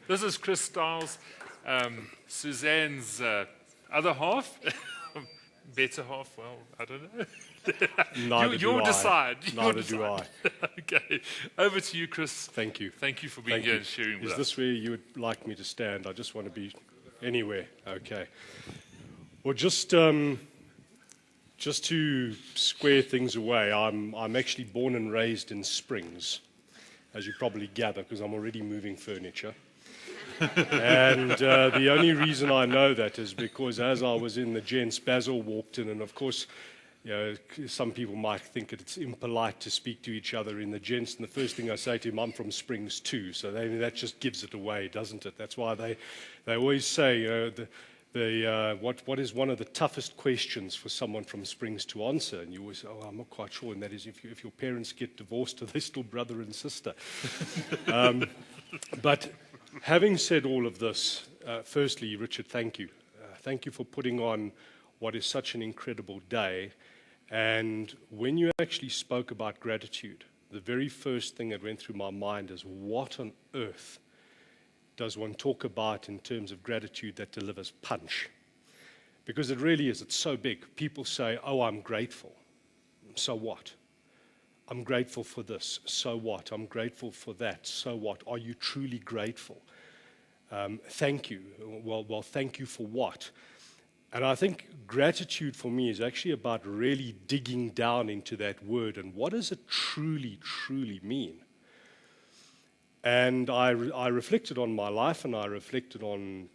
This is Chris Stiles, Suzanne's other half. Better half, well, I don't know. Neither do You'll I. decide. Neither do I. Okay. Over to you, Chris. Thank you. Thank you for being Thank here you. and sharing with Is us. this where you would like me to stand? I just want to be anywhere. Okay. Well, just to square things away, I'm actually born and raised in Springs, as you probably gather, because I'm already moving furniture. And the only reason I know that is because as I was in the gents, Basil walked in, and of course, you know, some people might think it's impolite to speak to each other in the gents, and the first thing I say to him, I'm from Springs too, so that just gives it away, doesn't it? That's why they always say, you know, what is one of the toughest questions for someone from Springs to answer? And you always say, oh, I'm not quite sure, and that is if your parents get divorced, are they still brother and sister? But having said all of this, firstly, Richard, thank you. Thank you for putting on what is such an incredible day. And when you actually spoke about gratitude, the very first thing that went through my mind is what on earth does one talk about in terms of gratitude that delivers punch? Because it really is, it's so big. People say, oh, I'm grateful. So what? I'm grateful for this. So what? I'm grateful for that. So what? Are you truly grateful? Thank you. Well, thank you for what? And I think gratitude for me is actually about really digging down into that word and what does it truly, truly mean? And I reflected on my life and I reflected on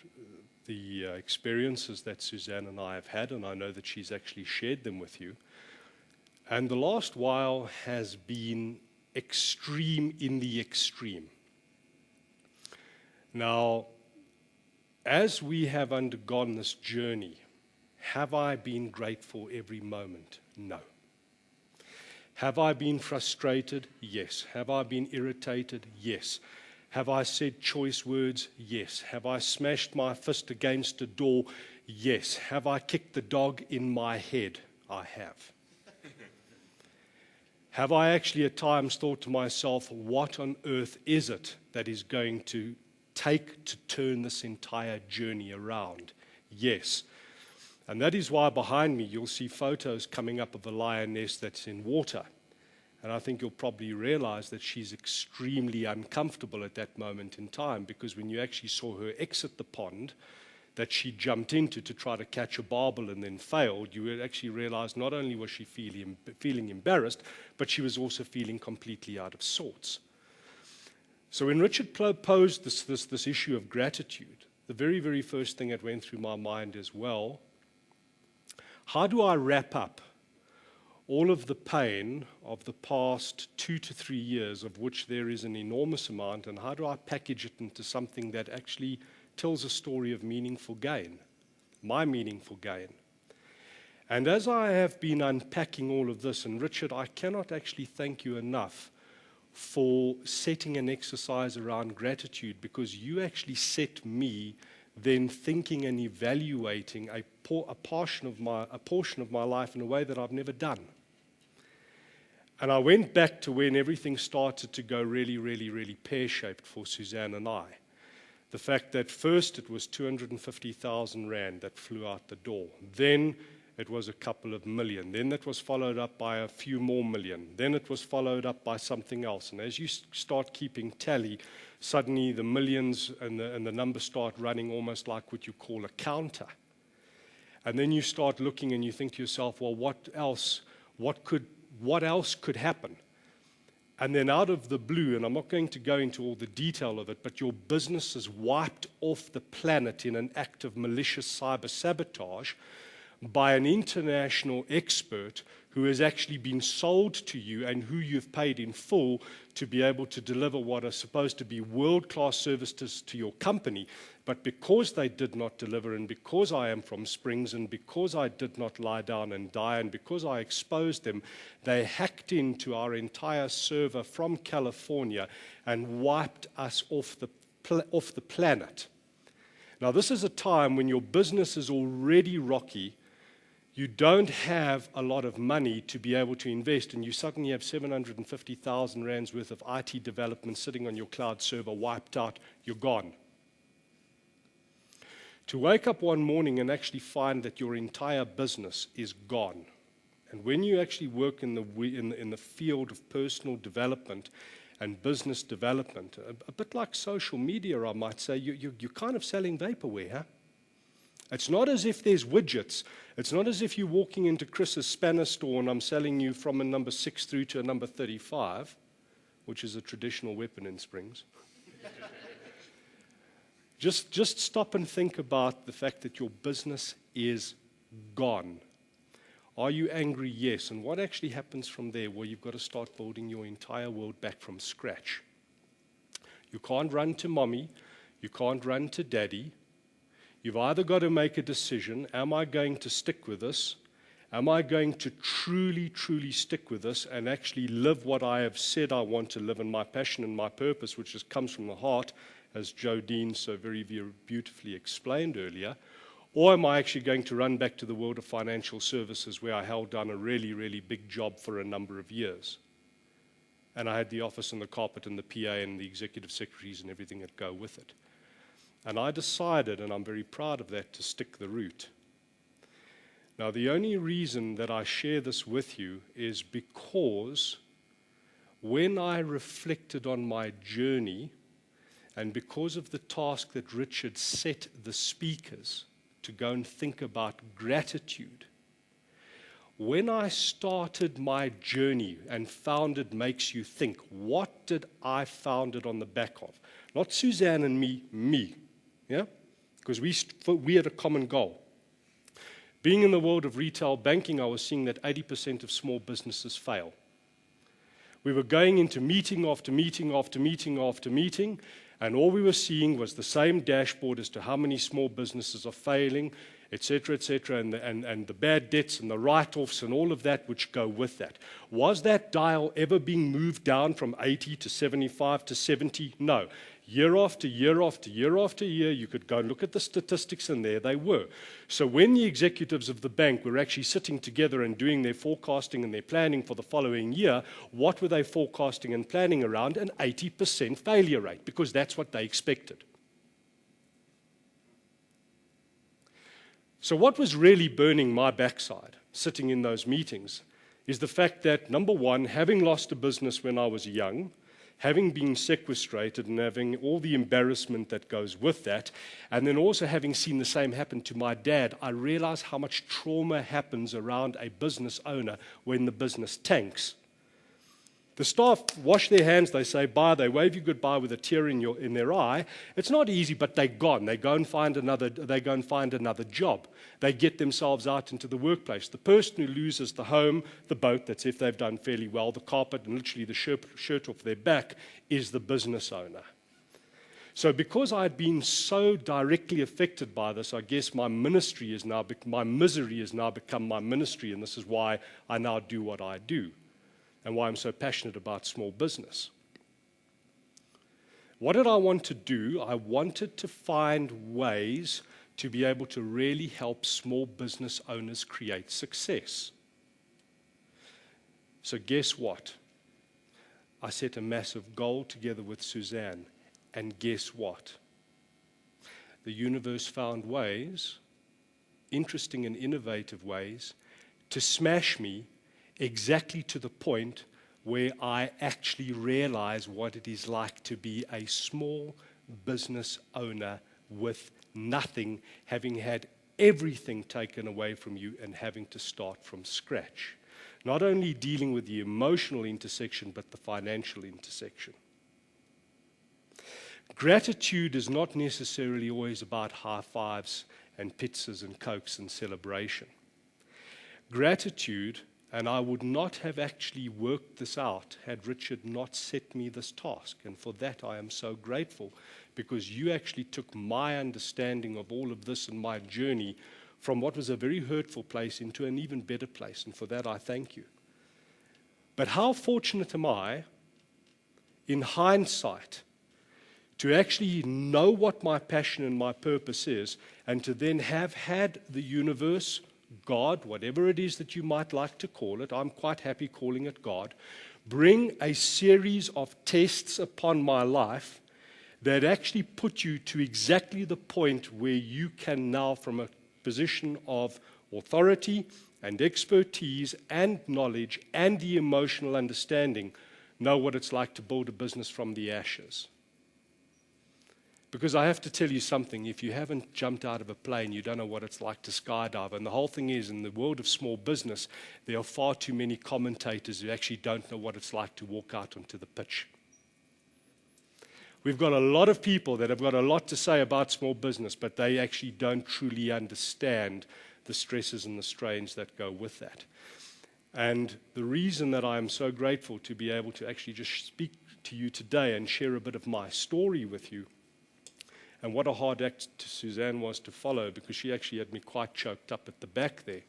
the experiences that Suzanne and I have had, and I know that she's actually shared them with you. And the last while has been extreme in the extreme. Now, as we have undergone this journey, have I been grateful every moment? No. Have I been frustrated? Yes. Have I been irritated? Yes. Have I said choice words? Yes. Have I smashed my fist against a door? Yes. Have I kicked the dog in my head? I have. Have I actually at times thought to myself, what on earth is it that is going to take to turn this entire journey around? Yes. And that is why behind me you'll see photos coming up of a lioness that's in water. And I think you'll probably realize that she's extremely uncomfortable at that moment in time, because when you actually saw her exit the pond that she jumped into to try to catch a barbel and then failed, you would actually realize not only was she feeling embarrassed, but she was also feeling completely out of sorts. So when Richard posed this issue of gratitude, the very, very first thing that went through my mind is, well, how do I wrap up all of the pain of the past 2 to 3 years, of which there is an enormous amount, and how do I package it into something that actually tells a story of meaningful gain, my meaningful gain? And as I have been unpacking all of this, and Richard, I cannot actually thank you enough for setting an exercise around gratitude, because you actually set me then thinking and evaluating a portion of my life in a way that I've never done. And I went back to when everything started to go really, really, really pear-shaped for Suzanne and I. The fact that first it was 250,000 rand that flew out the door. Then it was a couple of million. Then that was followed up by a few more million. Then it was followed up by something else. And as you start keeping tally, suddenly the millions and the numbers start running almost like what you call a counter. And then you start looking and you think to yourself, well, what else could happen? And then out of the blue, and I'm not going to go into all the detail of it, but your business is wiped off the planet in an act of malicious cyber sabotage by an international expert who has actually been sold to you and who you've paid in full to be able to deliver what are supposed to be world-class services to your company. But because they did not deliver, and because I am from Springs, and because I did not lie down and die, and because I exposed them, they hacked into our entire server from California and wiped us off the planet. Now, this is a time when your business is already rocky. You don't have a lot of money to be able to invest, and you suddenly have 750,000 rands worth of IT development sitting on your cloud server wiped out. You're gone. To wake up one morning and actually find that your entire business is gone. And when you actually work in the field of personal development and business development, a bit like social media, I might say, you're kind of selling vaporware, huh? It's not as if there's widgets. It's not as if you're walking into Chris's spanner store and I'm selling you from a number 6 through to a number 35, which is a traditional weapon in Springs. Just stop and think about the fact that your business is gone. Are you angry? Yes. And what actually happens from there? Well, you've got to start building your entire world back from scratch. You can't run to mommy. You can't run to daddy. You've either got to make a decision. Am I going to stick with this? Am I going to truly, truly stick with this and actually live what I have said I want to live, and my passion and my purpose, which just comes from the heart, as Joe Dean so very, very beautifully explained earlier? Or am I actually going to run back to the world of financial services where I held down a really, really big job for a number of years? And I had the office and the carpet and the PA and the executive secretaries and everything that go with it. And I decided, and I'm very proud of that, to stick the route. Now, the only reason that I share this with you is because when I reflected on my journey, and because of the task that Richard set the speakers to go and think about gratitude, when I started my journey and found it makes you think, what did I found it on the back of? Not Suzanne and me. Yeah? Because we had a common goal. Being in the world of retail banking, I was seeing that 80% of small businesses fail. We were going into meeting after meeting after meeting after meeting, and all we were seeing was the same dashboard as to how many small businesses are failing, etc., and the bad debts and the write-offs and all of that which go with that. Was that dial ever being moved down from 80 to 75 to 70? No. Year after year after year after year, you could go and look at the statistics, and there they were. So when the executives of the bank were actually sitting together and doing their forecasting and their planning for the following year, what were they forecasting and planning around? An 80% failure rate, because that's what they expected. So what was really burning my backside, sitting in those meetings, is the fact that, number one, having lost a business when I was young, having been sequestrated and having all the embarrassment that goes with that, and then also having seen the same happen to my dad, I realized how much trauma happens around a business owner when the business tanks. The staff wash their hands, they say bye, they wave you goodbye with a tear in their eye. It's not easy, but they're gone. They go and find another job. They get themselves out into the workplace. The person who loses the home, the boat, that's if they've done fairly well, the carpet, and literally the shirt off their back, is the business owner. So because I had been so directly affected by this, I guess my misery has now become my ministry, and this is why I now do what I do, and why I'm so passionate about small business. What did I want to do? I wanted to find ways to be able to really help small business owners create success. So guess what? I set a massive goal together with Suzanne, and guess what? The universe found ways, interesting and innovative ways, to smash me exactly to the point where I actually realize what it is like to be a small business owner with nothing, having had everything taken away from you and having to start from scratch. Not only dealing with the emotional intersection, but the financial intersection. Gratitude is not necessarily always about high fives and pizzas and cokes and celebration. Gratitude, and I would not have actually worked this out had Richard not set me this task. And for that I am so grateful, because you actually took my understanding of all of this and my journey from what was a very hurtful place into an even better place. And for that I thank you. But how fortunate am I, in hindsight, to actually know what my passion and my purpose is, and to then have had the universe, God, whatever it is that you might like to call it, I'm quite happy calling it God, bring a series of tests upon my life that actually put you to exactly the point where you can now, from a position of authority and expertise and knowledge and the emotional understanding, know what it's like to build a business from the ashes. Because I have to tell you something, if you haven't jumped out of a plane, you don't know what it's like to skydive. And the whole thing is, in the world of small business, there are far too many commentators who actually don't know what it's like to walk out onto the pitch. We've got a lot of people that have got a lot to say about small business, but they actually don't truly understand the stresses and the strains that go with that. And the reason that I'm so grateful to be able to actually just speak to you today and share a bit of my story with you, and what a hard act to Suzanne was to follow, because she actually had me quite choked up at the back there,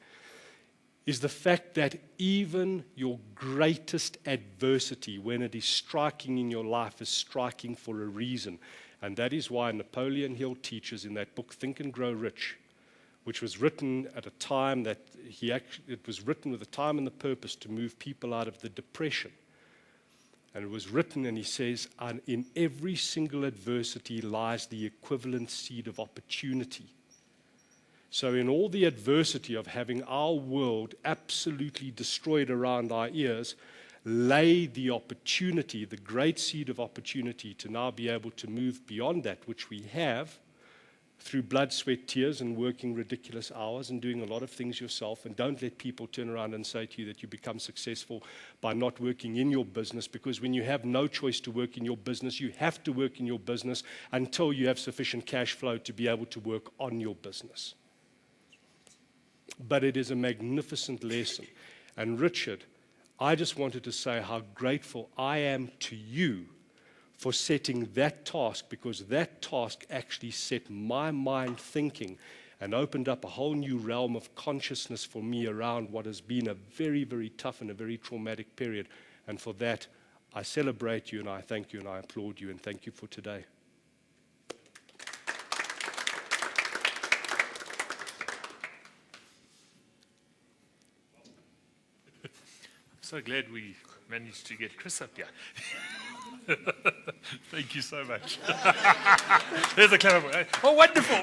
is the fact that even your greatest adversity, when it is striking in your life, is striking for a reason. And that is why Napoleon Hill teaches in that book, Think and Grow Rich, which was written at a time that it was written with the time and the purpose to move people out of the depression. And it was written, and he says, and in every single adversity lies the equivalent seed of opportunity. So in all the adversity of having our world absolutely destroyed around our ears, lay the opportunity, the great seed of opportunity to now be able to move beyond that, which we have, through blood, sweat, tears, and working ridiculous hours and doing a lot of things yourself. And don't let people turn around and say to you that you become successful by not working in your business, because when you have no choice to work in your business, you have to work in your business until you have sufficient cash flow to be able to work on your business. But it is a magnificent lesson. And Richard, I just wanted to say how grateful I am to you for setting that task, because that task actually set my mind thinking and opened up a whole new realm of consciousness for me around what has been a very, very tough and a very traumatic period. And for that, I celebrate you and I thank you and I applaud you and thank you for today. So glad we managed to get Chris up here. Thank you so much. There's a clap. Oh, wonderful.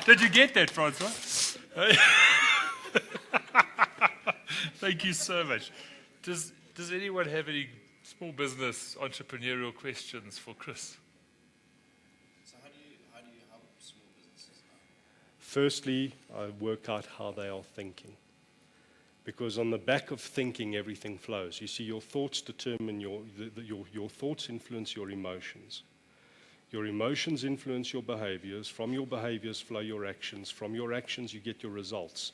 Did you get that, Francois? Thank you so much. Does anyone have any small business entrepreneurial questions for Chris? So how do you help small businesses? Firstly, I work out how they are thinking. Because on the back of thinking, everything flows. You see, your thoughts determine your thoughts influence your emotions. Your emotions influence your behaviors. From your behaviors flow your actions. From your actions, you get your results.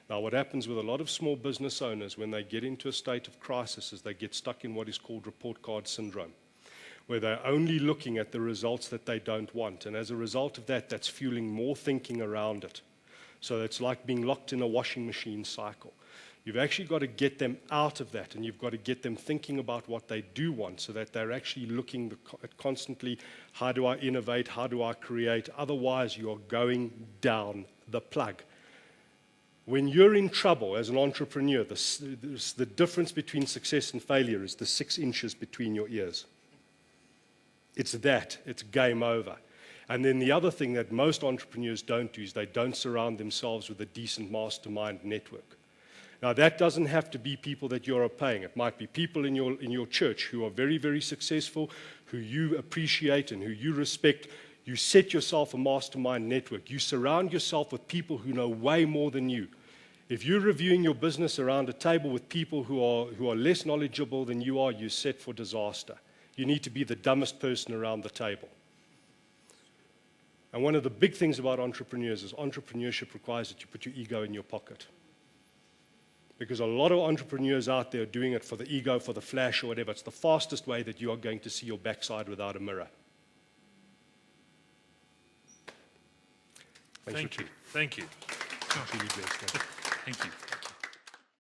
Now, what happens with a lot of small business owners when they get into a state of crisis is they get stuck in what is called report card syndrome, where they're only looking at the results that they don't want. And as a result of that, that's fueling more thinking around it. So it's like being locked in a washing machine cycle. You've actually got to get them out of that, and you've got to get them thinking about what they do want, so that they're actually looking at constantly, how do I innovate, how do I create? Otherwise, you're going down the plug. When you're in trouble as an entrepreneur, the difference between success and failure is the 6 inches between your ears. It's game over. And then the other thing that most entrepreneurs don't do is they don't surround themselves with a decent mastermind network. Now, that doesn't have to be people that you're paying. It might be people in your church who are very, very successful, who you appreciate and who you respect. You set yourself a mastermind network. You surround yourself with people who know way more than you. If you're reviewing your business around a table with people who are less knowledgeable than you are, you're set for disaster. You need to be the dumbest person around the table. And one of the big things about entrepreneurs is entrepreneurship requires that you put your ego in your pocket. Because a lot of entrepreneurs out there are doing it for the ego, for the flash or whatever. It's the fastest way that you are going to see your backside without a mirror. Thank you. Thank you. Really blessed, man. Thank you.